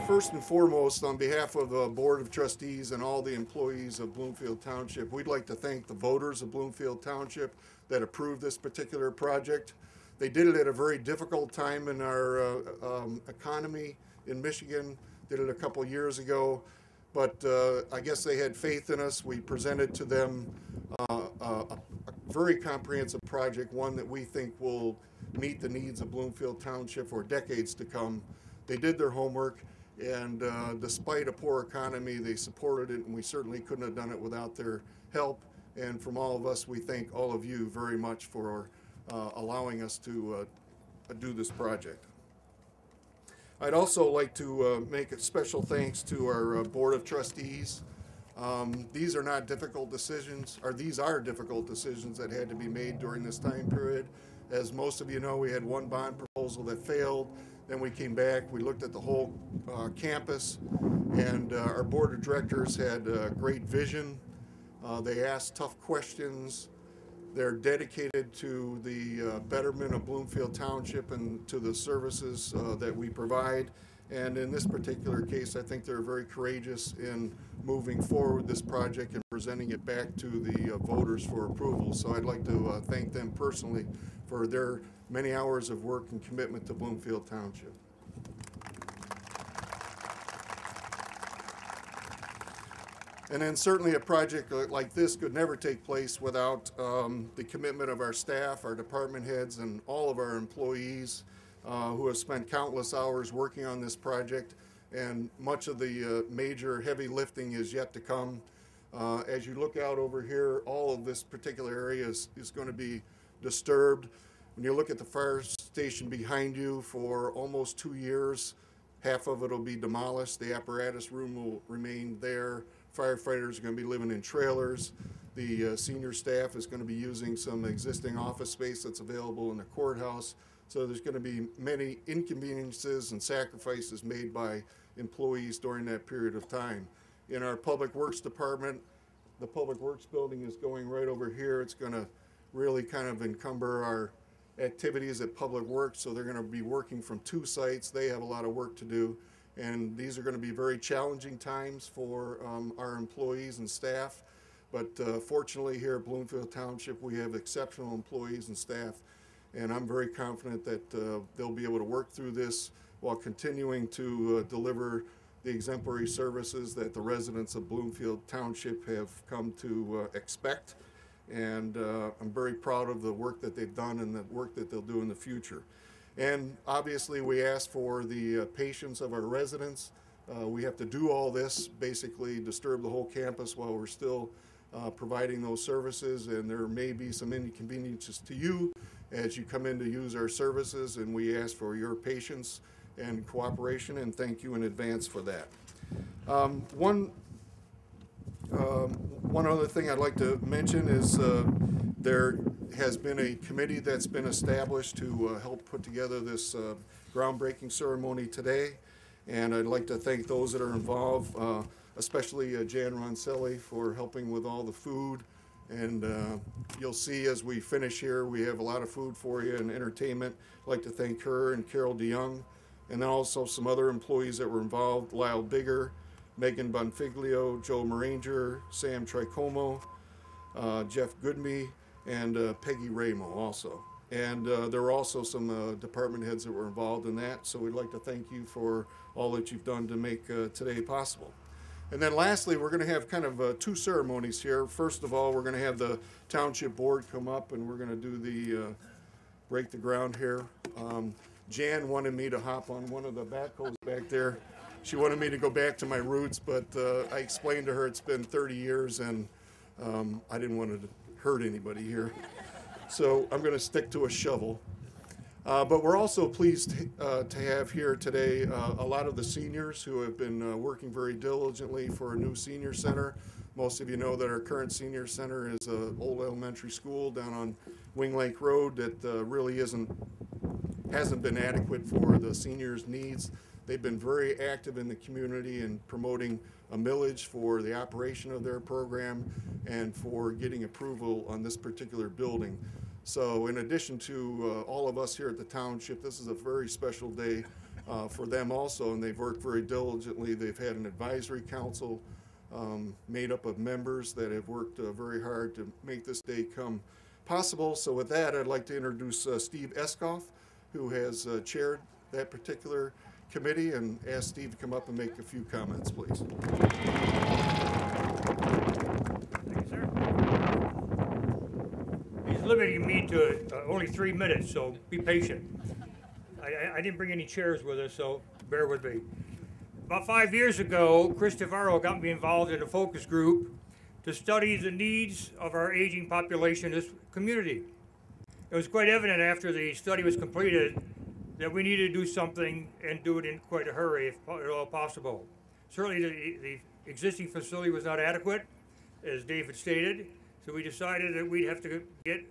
First and foremost, on behalf of the Board of Trustees and all the employees of Bloomfield Township, we'd like to thank the voters of Bloomfield Township that approved this particular project. They did it at a very difficult time in our economy in Michigan, did it a couple years ago, but I guess they had faith in us. We presented to them a very comprehensive project, one that we think will meet the needs of Bloomfield Township for decades to come. They did their homework, and despite a poor economy, they supported it, and we certainly couldn't have done it without their help. And from all of us, we thank all of you very much for allowing us to do this project. I'd also like to make a special thanks to our Board of Trustees. These are not difficult decisions, or these are difficult decisions that had to be made during this time period. As most of you know, we had one bond proposal that failed. Then we came back, we looked at the whole campus, and our board of directors had great vision. They asked tough questions. They're dedicated to the betterment of Bloomfield Township and to the services that we provide. And in this particular case, I think they're very courageous in moving forward this project and presenting it back to the voters for approval. So I'd like to thank them personally for their many hours of work and commitment to Bloomfield Township. And then certainly a project like this could never take place without the commitment of our staff, our department heads, and all of our employees who have spent countless hours working on this project. And much of the major heavy lifting is yet to come. As you look out over here, all of this particular area is going to be disturbed. When you look at the fire station behind you, for almost 2 years, half of it will be demolished. The apparatus room will remain there. Firefighters are going to be living in trailers. The senior staff is going to be using some existing office space that's available in the courthouse. So there's going to be many inconveniences and sacrifices made by employees during that period of time. In our Public Works Department, the Public Works building is going right over here. It's going to really kind of encumber our activities at Public Works, so they're going to be working from 2 sites. They have a lot of work to do, and these are going to be very challenging times for our employees and staff. But fortunately here at Bloomfield Township, we have exceptional employees and staff, and I'm very confident that they'll be able to work through this while continuing to deliver the exemplary services that the residents of Bloomfield Township have come to expect. And I'm very proud of the work that they've done and the work that they'll do in the future. And obviously we ask for the patience of our residents. We have to do all this, basically disturb the whole campus while we're still providing those services, and there may be some inconveniences to you as you come in to use our services, and we ask for your patience and cooperation, and thank you in advance for that. One other thing I'd like to mention is there has been a committee that's been established to help put together this groundbreaking ceremony today, and I'd like to thank those that are involved, especially Jan Roncelli for helping with all the food. And you'll see as we finish here, we have a lot of food for you and entertainment. I'd like to thank her and Carol DeYoung, and then also some other employees that were involved: Lyle Bigger, Megan Bonfiglio, Joe Maranger, Sam Tricomo, Jeff Goodme, and Peggy Ramo also. And there were also some department heads that were involved in that, so we'd like to thank you for all that you've done to make today possible. And then lastly, we're going to have kind of 2 ceremonies here. First of all, we're going to have the Township Board come up, and we're going to do the break the ground here. Jan wanted me to hop on one of the backhoes back there. She wanted me to go back to my roots, but I explained to her it's been 30 years, and I didn't want to hurt anybody here. So I'm going to stick to a shovel. But we're also pleased to have here today a lot of the seniors who have been working very diligently for a new senior center. Most of you know that our current senior center is an old elementary school down on Wing Lake Road that really hasn't been adequate for the seniors' needs. They've been very active in the community in promoting a millage for the operation of their program and for getting approval on this particular building. So in addition to all of us here at the township, this is a very special day for them also, and they've worked very diligently. They've had an advisory council made up of members that have worked very hard to make this day come possible. So with that, I'd like to introduce Steve Eskoff, who has chaired that particular committee, and ask Steve to come up and make a few comments, please. Thank you, sir. He's limiting me to only 3 minutes, so be patient. I didn't bring any chairs with us, so bear with me. About 5 years ago, Chris Tavarro got me involved in a focus group to study the needs of our aging population in this community. It was quite evident after the study was completed that we needed to do something and do it in quite a hurry, if at all possible. Certainly the existing facility was not adequate, as David stated, so we decided that we'd have to get